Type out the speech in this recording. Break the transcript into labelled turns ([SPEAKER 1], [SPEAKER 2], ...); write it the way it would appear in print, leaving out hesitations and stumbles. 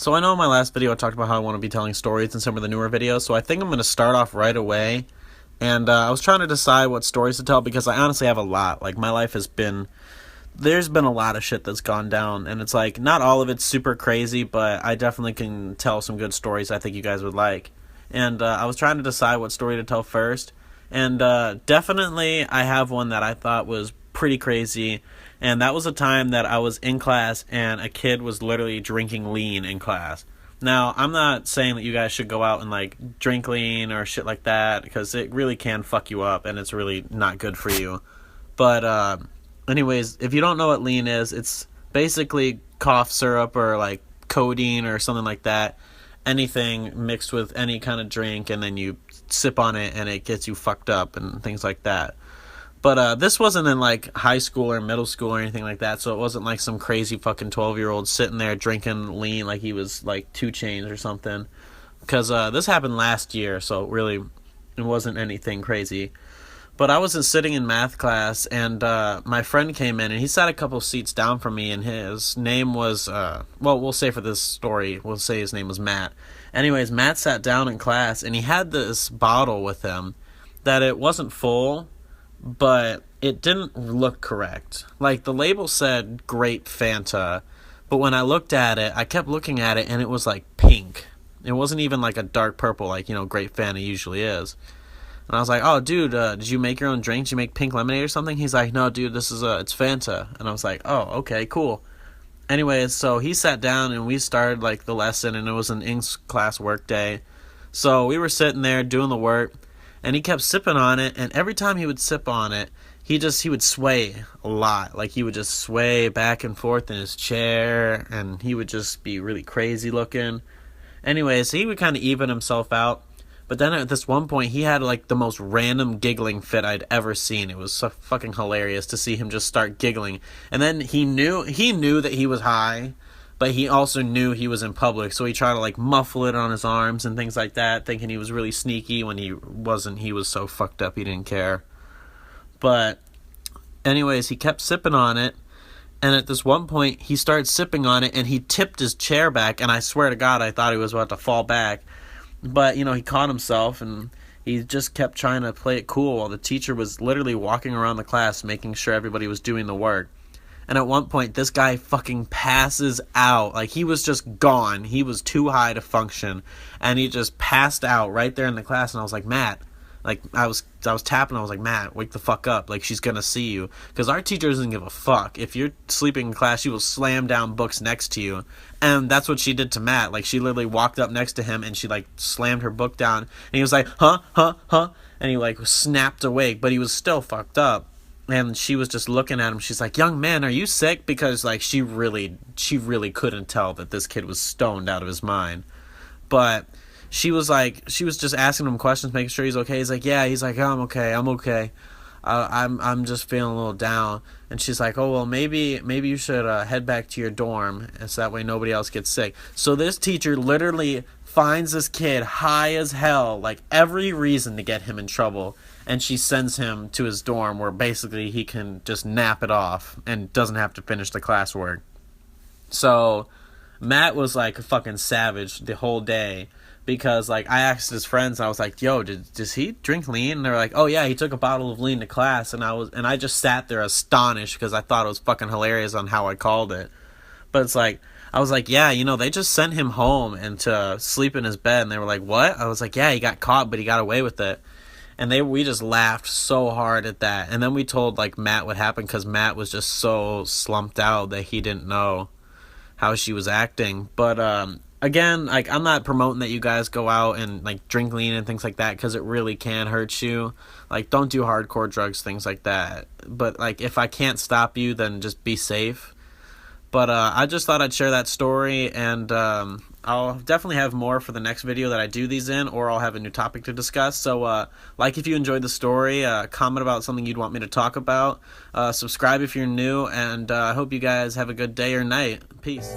[SPEAKER 1] So I know in my last video I talked about how I want to be telling stories in some of the newer videos, so I think I'm going to start off right away. And I was trying to decide what stories to tell because I honestly have a lot. Like, my life has been... There's been a lot of shit that's gone down, and it's like, not all of it's super crazy, but I definitely can tell some good stories I think you guys would like. And I was trying to decide what story to tell first, and definitely I have one that I thought was pretty crazy, and that was a time that I was in class and a kid was literally drinking lean in class. Now, I'm not saying that you guys should go out and, like, drink lean or shit like that, because it really can fuck you up, and it's really not good for you. But, anyways, if you don't know what lean is, it's basically cough syrup or, like, codeine or something like that. Anything mixed with any kind of drink, and then you sip on it, and it gets you fucked up and things like that. But this wasn't in, like, high school or middle school or anything like that, so it wasn't like some crazy fucking 12-year-old sitting there drinking lean like he was, like, 2 Chainz or something. Because this happened last year, so really it wasn't anything crazy. But I was sitting in math class, and my friend came in, and he sat a couple seats down from me, and his name was, well, we'll say for this story, we'll say his name was Matt. Anyways, Matt sat down in class, and he had this bottle with him that it wasn't full, but it didn't look correct. Like, the label said grape Fanta, but when I looked at it, I kept looking at it, and it was, like, pink. It wasn't even, like, a dark purple like, you know, grape Fanta usually is. And I was like, oh, dude, did you make your own drink? Did you make pink lemonade or something? He's like, no, dude, this is, it's Fanta. And I was like, oh, okay, cool. Anyways, so he sat down, and we started, like, the lesson, and it was an English class work day. So we were sitting there doing the work, and he kept sipping on it, and every time he would sip on it, he would sway a lot. Like, he would just sway back and forth in his chair, and he would just be really crazy looking. Anyways, he would kind of even himself out. But then at this one point, he had, like, the most random giggling fit I'd ever seen. It was so fucking hilarious to see him just start giggling. And then he knew that he was high, but he also knew he was in public, so he tried to, like, muffle it on his arms and things like that, thinking he was really sneaky when he wasn't. He was so fucked up he didn't care. But anyways, he kept sipping on it, and at this one point, he started sipping on it, and he tipped his chair back, and I swear to God, I thought he was about to fall back. But, you know, he caught himself, and he just kept trying to play it cool while the teacher was literally walking around the class making sure everybody was doing the work. And at one point, this guy fucking passes out. Like, he was just gone. He was too high to function. And he just passed out right there in the class. And I was like, Matt. Like, I was tapping. I was like, Matt, wake the fuck up. Like, she's going to see you. Because our teacher doesn't give a fuck. If you're sleeping in class, she will slam down books next to you. And that's what she did to Matt. Like, she literally walked up next to him, and she, like, slammed her book down. And he was like, huh? And he, like, snapped awake. But he was still fucked up. And she was just looking at him. She's like, young man, are you sick? Because, like, she really couldn't tell that this kid was stoned out of his mind. But she was just asking him questions, making sure he's okay. He's like, yeah. He's like, oh, I'm okay. I'm just feeling a little down. And she's like, oh, well, maybe you should head back to your dorm, and so that way nobody else gets sick. So this teacher literally finds this kid high as hell, like every reason to get him in trouble, and she sends him to his dorm where basically he can just nap it off and doesn't have to finish the classwork. So Matt was like a fucking savage the whole day. Because, like, I asked his friends, I was like, yo, does he drink lean? And they were like, oh, yeah, he took a bottle of lean to class. And I just sat there astonished because I thought it was fucking hilarious on how I called it. But it's like, I was like, yeah, you know, they just sent him home and to sleep in his bed. And they were like, what? I was like, yeah, he got caught, but he got away with it. And we just laughed so hard at that. And then we told, like, Matt what happened because Matt was just so slumped out that he didn't know how she was acting. But, again, like, I'm not promoting that you guys go out and, like, drink lean and things like that because it really can hurt you. Like, don't do hardcore drugs, things like that. But, like, if I can't stop you, then just be safe. But I just thought I'd share that story, and I'll definitely have more for the next video that I do these in, or I'll have a new topic to discuss. So, like if you enjoyed the story, comment about something you'd want me to talk about, subscribe if you're new, and I hope you guys have a good day or night. Peace.